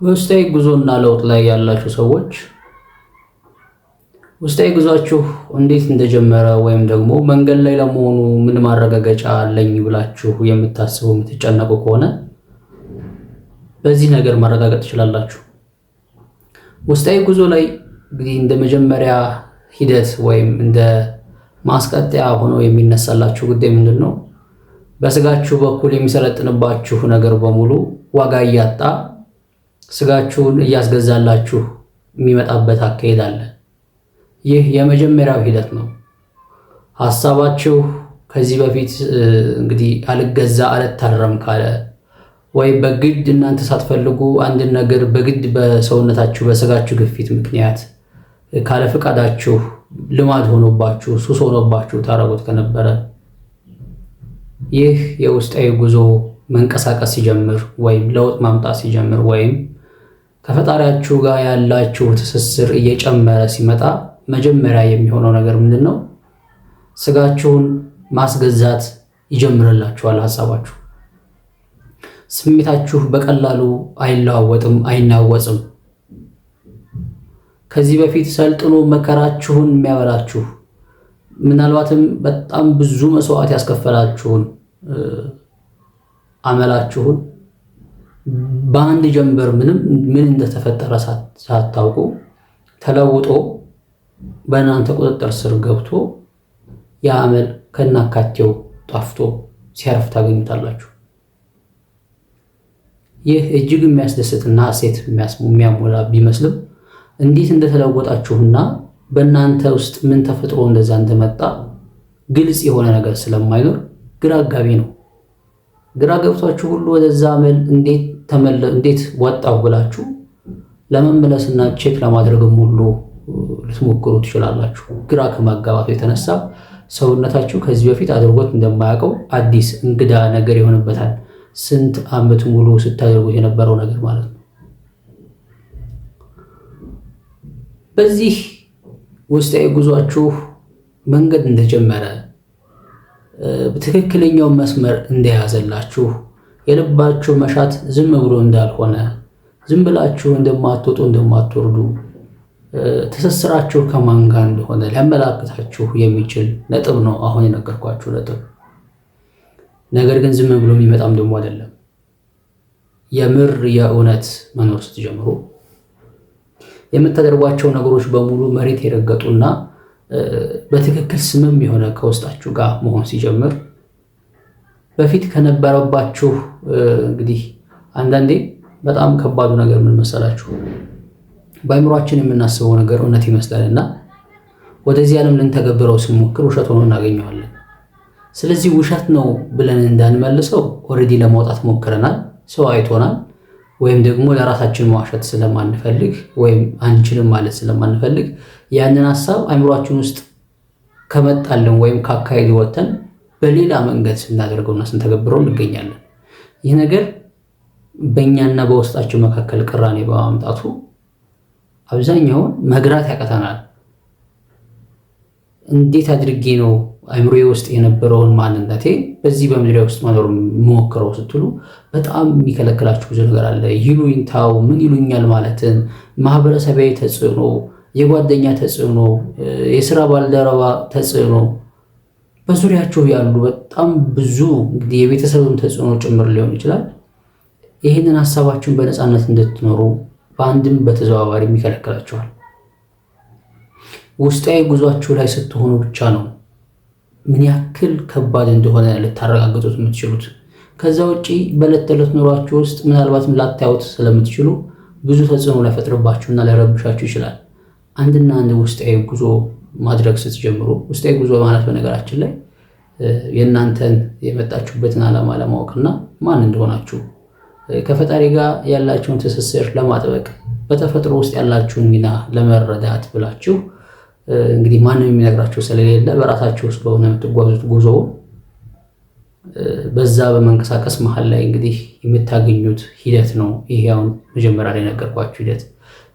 ውስጣዊ ጉዞና ለውጥ ላይ ያላችሁ ሰዎች ውስጣዊ ጉዟችሁ እንዴት እንደጀመረ ወይም ደግሞ መንገድ ላይ ለመሆኑ ምን ማረጋገጫ አለኝ ብላችሁ የምታስቡ የምትጨነቁ ከሆነ በዚህ ነገር ማረጋገጥ ትችላላችሁ። ውስጣዊ ጉዞ ላይ እንግዲህ እንደ መጀመሪያ ሂደት ወይም እንደ ማስቀጠያ ሆኖ የሚነሳላችሁ ጉዳይ ምንድነው? በስጋችሁ በኩል የሚሰለጥንባችሁ ነገር በሙሉ ዋጋ እያጣ ስጋችሁን እያስገዛላችሁ የሚመጣበት አካሄድ አለ። ይህ የመጀመሪያው ሂደት ነው። ሐሳባችሁ ከዚህ በፊት እንግዲህ አልገዛ አልታረም ካለ ወይ በግድ እናንተ ሳትፈልጉ አንድን ነገር በግድ በሰውነታችሁ በስጋችሁ ግፊት ምክንያት ካለ ፈቃዳችሁ ልማድ ሆኖባችሁ ሱስ ሆኖባችሁ ታረጉት ከነበረ ይህ የውስጣዊ ጉዞ መንቀሳቀስ ሲጀምር ወይም ለውጥ ማምጣት ሲጀምር ወይም ከፈጣሪያችሁ ጋር ያላችሁ ትስስር እየጨመረ ሲመጣ መጀመሪያ የሚሆነው ነገር ምንድነው? ስጋችሁን ማስገዛት ይጀምርላችኋል። ሐሳባችሁ፣ ስሜታችሁ በቀላሉ አይለዋወጥም፣ አይናወጽም። ከዚህ በፊት ሰልጥኖ መከራችሁን የሚያበላችሁ ምናልባትም በጣም ብዙ መስዋዕት ያስከፈላችሁን አመላችሁን በአንድ ጀንበር ምን እንደተፈጠረ ሳታውቁ ተለውጦ በእናንተ ቁጥጥር ስር ገብቶ የአመል ከናካቴው ጣፍቶ ሲያርፍ ታገኙታላችሁ። ይህ እጅግ የሚያስደስትና ሐሴት የሚያሞላ ቢመስልም እንዴት እንደተለወጣችሁና በእናንተ ውስጥ ምን ተፈጥሮ እንደዛ እንደመጣ ግልጽ የሆነ ነገር ስለማይኖር ግራ አጋቢ ነው። ግራ ገብቷችሁ ሁሉ ወደዛ አመል እንዴት ወጣው ብላችሁ ለመመለስና ቼክ ለማድረግም ሁሉ ልትሞክሩ ትችላላችሁ። ግራ ከማጋባቱ የተነሳ ሰውነታችሁ ከዚህ በፊት አድርጎት እንደማያውቀው አዲስ እንግዳ ነገር ይሆንበታል። ስንት ዓመት ሙሉ ስታደርጉት የነበረው ነገር ማለት ነው። በዚህ ውስጣዊ ጉዟችሁ መንገድ እንደጀመረ በትክክለኛው መስመር እንደያዘላችሁ የልባችሁ መሻት ዝም ብሎ እንዳልሆነ ዝም ብላችሁ እንደማትወጡ እንደማትወርዱ ትስስራችሁ ከማን ጋር እንደሆነ ሊያመላክታችሁ የሚችል ነጥብ ነው አሁን የነገርኳችሁ ነጥብ። ነገር ግን ዝም ብሎ የሚመጣም ደግሞ አይደለም። የምር የእውነት መኖር ስትጀምሩ የምታደርጓቸው ነገሮች በሙሉ መሬት የረገጡና በትክክል ስምም የሆነ ከውስጣችሁ ጋር መሆን ሲጀምር በፊት ከነበረባችሁ እንግዲህ አንዳንዴ በጣም ከባዱ ነገር ምን መሰላችሁ? በአእምሯችን የምናስበው ነገር እውነት ይመስላልና ወደዚህ ዓለም ልንተገብረው ስንሞክር ውሸት ሆኖ እናገኘዋለን። ስለዚህ ውሸት ነው ብለን እንዳንመልሰው ኦልሬዲ ለማውጣት ሞክረናል። ሰው አይቶናል። ወይም ደግሞ ለራሳችን መዋሸት ስለማንፈልግ ወይም አንችልም ማለት ስለማንፈልግ ያንን ሐሳብ አእምሯችን ውስጥ ከመጣልን ወይም ካካሄድ ወተን በሌላ መንገድ ስናደርገውና ስንተገብረው እንገኛለን። ይህ ነገር በእኛና በውስጣችን መካከል ቅራኔ በማምጣቱ አብዛኛውን መግራት ያቀተናል። እንዴት አድርጌ ነው አእምሮዬ ውስጥ የነበረውን ማንነቴ በዚህ በምድሬ ውስጥ መኖር ሞክረው ስትሉ በጣም የሚከለክላችሁ ብዙ ነገር አለ። ይሉኝታው ምን ይሉኛል ማለትን፣ ማህበረሰባዊ ተጽዕኖ፣ የጓደኛ ተጽዕኖ፣ የስራ ባልደረባ ተጽዕኖ፣ በዙሪያችሁ ያሉ በጣም ብዙ እንግዲህ የቤተሰብም ተጽዕኖ ጭምር ሊሆን ይችላል። ይህንን ሐሳባችሁን በነፃነት እንድትኖሩ በአንድም በተዘዋዋሪ ይከለክላችኋል። ውስጣዊ ጉዟችሁ ላይ ስትሆኑ ብቻ ነው ምን ያክል ከባድ እንደሆነ ልታረጋግጡት የምትችሉት። ከዛ ውጪ በዕለት ተዕለት ኑሯችሁ ውስጥ ምናልባትም ላታዩት ስለምትችሉ ብዙ ተጽዕኖ ላይፈጥርባችሁና ላይረብሻችሁ ይችላል። አንድና አንድ ውስጣዊ ጉዞ ማድረግ ስትጀምሩ፣ ውስጣዊ ጉዞ ማለት በነገራችን ላይ የእናንተን የመጣችሁበትን ዓላማ ለማወቅና ማን እንደሆናችሁ ከፈጣሪ ጋር ያላችሁን ትስስር ለማጥበቅ በተፈጥሮ ውስጥ ያላችሁን ሚና ለመረዳት ብላችሁ እንግዲህ ማንም የሚነግራችሁ ስለሌለ በራሳችሁ ውስጥ በሆነ የምትጓዙት ጉዞ በዛ በመንቀሳቀስ መሀል ላይ እንግዲህ የምታገኙት ሂደት ነው ይሄ አሁን መጀመሪያ ላይ ነገርኳችሁ ሂደት።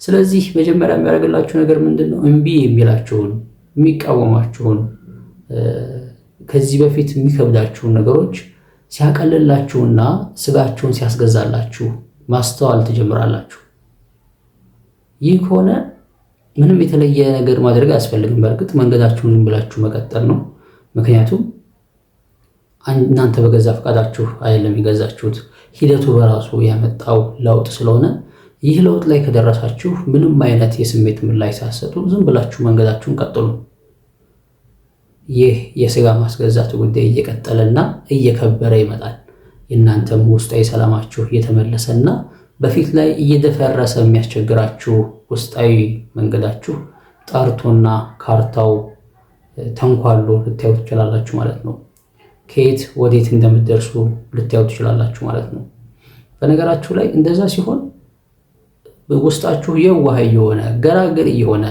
ስለዚህ መጀመሪያ የሚያደርግላችሁ ነገር ምንድነው? እምቢ የሚላችሁን የሚቃወማችሁን ከዚህ በፊት የሚከብዳችሁን ነገሮች ሲያቀልላችሁና ስጋችሁን ሲያስገዛላችሁ ማስተዋል ትጀምራላችሁ። ይህ ከሆነ ምንም የተለየ ነገር ማድረግ አያስፈልግም። በእርግጥ መንገዳችሁን ዝም ብላችሁ መቀጠል ነው። ምክንያቱም እናንተ በገዛ ፈቃዳችሁ አይደለም የገዛችሁት፣ ሂደቱ በራሱ ያመጣው ለውጥ ስለሆነ ይህ ለውጥ ላይ ከደረሳችሁ ምንም አይነት የስሜት ምላሽ ሳትሰጡ ዝም ብላችሁ መንገዳችሁን ቀጥሉ። ይህ የስጋ ማስገዛት ጉዳይ እየቀጠለና እየከበረ ይመጣል። የእናንተም ውስጣዊ ሰላማችሁ እየተመለሰና በፊት ላይ እየደፈረሰ የሚያስቸግራችሁ ውስጣዊ መንገዳችሁ ጠርቶና ካርታው ተንኳሎ ልታዩ ትችላላችሁ ማለት ነው። ከየት ወዴት እንደምትደርሱ ልታዩ ትችላላችሁ ማለት ነው። በነገራችሁ ላይ እንደዛ ሲሆን ውስጣችሁ የዋህ የሆነ ገራገር የሆነ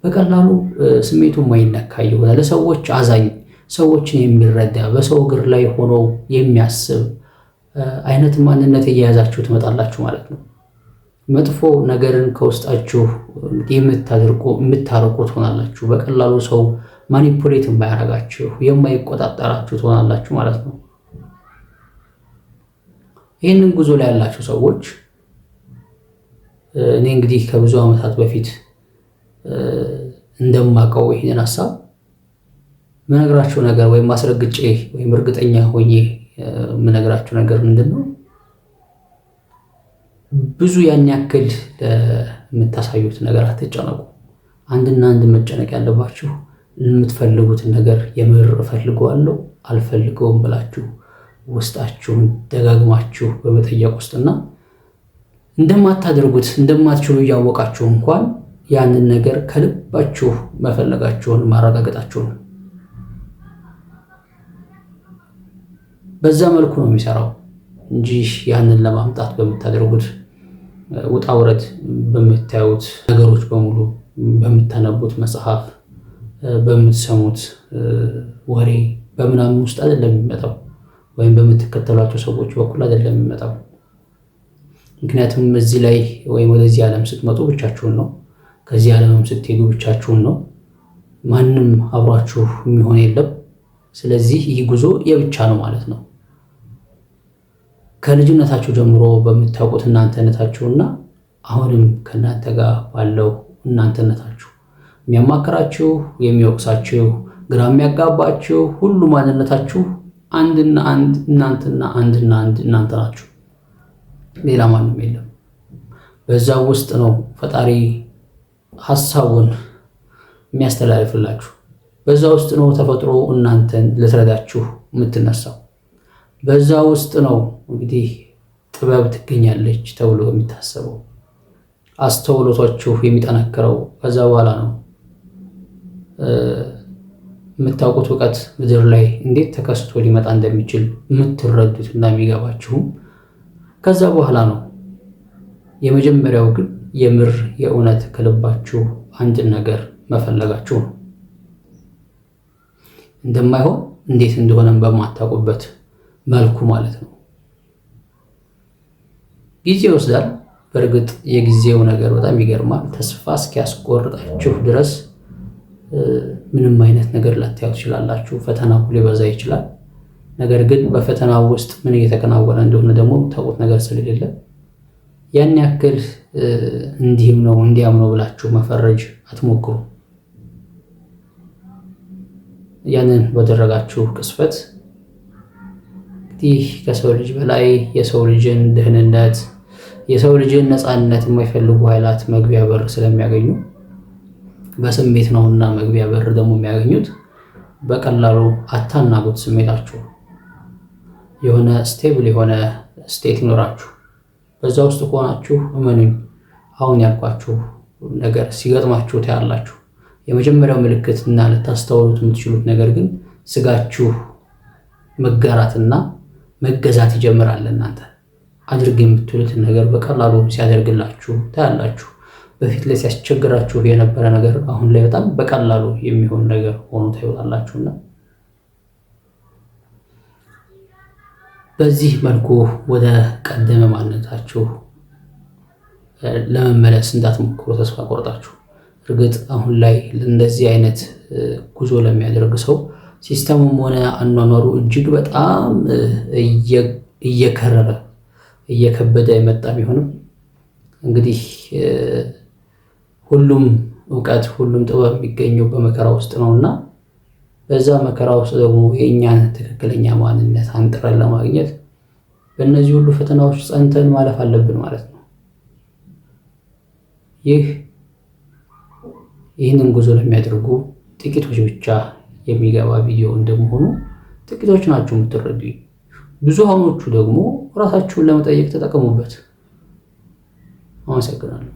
በቀላሉ ስሜቱ የማይነካ የሆነ ለሰዎች አዛኝ፣ ሰዎችን የሚረዳ፣ በሰው እግር ላይ ሆኖ የሚያስብ አይነት ማንነት እየያዛችሁ ትመጣላችሁ ማለት ነው። መጥፎ ነገርን ከውስጣችሁ የምታርቁ ትሆናላችሁ። በቀላሉ ሰው ማኒፑሌት የማያረጋችሁ የማይቆጣጠራችሁ ትሆናላችሁ ማለት ነው። ይህንን ጉዞ ላይ ያላችሁ ሰዎች እኔ እንግዲህ ከብዙ ዓመታት በፊት እንደማውቀው ይህንን ሀሳብ የምነግራችሁ ነገር ወይም አስረግጬ ወይም እርግጠኛ ሆኜ የምነግራችሁ ነገር ምንድን ነው? ብዙ ያን ያክል የምታሳዩት ነገር አትጨነቁ። አንድና አንድ መጨነቅ ያለባችሁ የምትፈልጉትን ነገር የምር እፈልገዋለሁ አልፈልገውም ብላችሁ ውስጣችሁን ደጋግማችሁ በመጠየቅ ውስጥና እንደማታደርጉት እንደማትችሉ እያወቃችሁ እንኳን ያንን ነገር ከልባችሁ መፈለጋችሁን ማረጋገጣችሁ ነው። በዛ መልኩ ነው የሚሰራው እንጂ ያንን ለማምጣት በምታደርጉት ውጣ ውረድ፣ በምታዩት ነገሮች በሙሉ፣ በምታነቡት መጽሐፍ፣ በምትሰሙት ወሬ በምናምን ውስጥ አይደለም የሚመጣው፣ ወይም በምትከተሏቸው ሰዎች በኩል አይደለም የሚመጣው። ምክንያቱም እዚህ ላይ ወይም ወደዚህ ዓለም ስትመጡ ብቻችሁን ነው። ከዚህ ዓለምም ስትሄዱ ብቻችሁን ነው። ማንም አብሯችሁ የሚሆን የለም። ስለዚህ ይህ ጉዞ የብቻ ነው ማለት ነው። ከልጅነታችሁ ጀምሮ በምታውቁት እናንተነታችሁና አሁንም ከእናንተ ጋር ባለው እናንተነታችሁ የሚያማክራችሁ፣ የሚወቅሳችሁ፣ ግራ የሚያጋባችሁ ሁሉ ማንነታችሁ አንድና አንድ እናንተና አንድና አንድ እናንተ ናችሁ። ሌላ ማንም የለም። በዛ ውስጥ ነው ፈጣሪ ሐሳቡን የሚያስተላልፍላችሁ። በዛ ውስጥ ነው ተፈጥሮ እናንተን ልትረዳችሁ የምትነሳው። በዛ ውስጥ ነው እንግዲህ ጥበብ ትገኛለች ተብሎ የሚታሰበው። አስተውሎታችሁ የሚጠነክረው ከዛ በኋላ ነው። የምታውቁት እውቀት ምድር ላይ እንዴት ተከስቶ ሊመጣ እንደሚችል የምትረዱት እና የሚገባችሁም ከዛ በኋላ ነው። የመጀመሪያው ግን የምር የእውነት ከልባችሁ አንድን ነገር መፈለጋችሁ ነው። እንደማይሆን እንዴት እንደሆነም በማታውቁበት መልኩ ማለት ነው። ጊዜ ይወስዳል። በእርግጥ የጊዜው ነገር በጣም ይገርማል። ተስፋ እስኪያስቆርጣችሁ ድረስ ምንም አይነት ነገር ላታዩ ትችላላችሁ። ፈተናው ሊበዛ ይችላል። ነገር ግን በፈተናው ውስጥ ምን እየተከናወነ እንደሆነ ደግሞ ታውቁት ነገር ስለሌለ ያን ያክል እንዲህም ነው እንዲያም ነው ብላችሁ መፈረጅ አትሞክሩ። ያንን በደረጋችሁ ቅስፈት እንግዲህ ከሰው ልጅ በላይ የሰው ልጅን ደህንነት፣ የሰው ልጅን ነፃነት የማይፈልጉ ኃይላት መግቢያ በር ስለሚያገኙ በስሜት ነውና መግቢያ በር ደግሞ የሚያገኙት በቀላሉ አታናጉት። ስሜታችሁ የሆነ ስቴብል የሆነ ስቴት ይኖራችሁ። በዛ ውስጥ ከሆናችሁ እመኑኝ አሁን ያልኳችሁ ነገር ሲገጥማችሁ ታያላችሁ። የመጀመሪያው ምልክት እና ልታስተውሉት የምትችሉት ነገር ግን ስጋችሁ መጋራትና መገዛት ይጀምራል። እናንተ አድርግ የምትሉትን ነገር በቀላሉ ሲያደርግላችሁ ታያላችሁ። በፊት ላይ ሲያስቸግራችሁ የነበረ ነገር አሁን ላይ በጣም በቀላሉ የሚሆን ነገር ሆኖ ታዩታላችሁና በዚህ መልኩ ወደ ቀደመ ማንነታችሁ ለመመለስ እንዳትሞክሩ ተስፋ ቆርጣችሁ። እርግጥ አሁን ላይ እንደዚህ አይነት ጉዞ ለሚያደርግ ሰው ሲስተሙም ሆነ አኗኗሩ እጅግ በጣም እየከረረ እየከበደ የመጣ ቢሆንም እንግዲህ ሁሉም እውቀት ሁሉም ጥበብ የሚገኘው በመከራ ውስጥ ነውና በዛ መከራ ውስጥ ደግሞ የእኛን ትክክለኛ ማንነት አንጥረን ለማግኘት በእነዚህ ሁሉ ፈተናዎች ጸንተን ማለፍ አለብን ማለት ነው። ይህንን ጉዞ ለሚያደርጉ ጥቂቶች ብቻ የሚገባ ቪዲዮ እንደመሆኑ ጥቂቶች ናቸው የምትረዱኝ። ብዙሃኖቹ ደግሞ ራሳችሁን ለመጠየቅ ተጠቀሙበት። አመሰግናለሁ።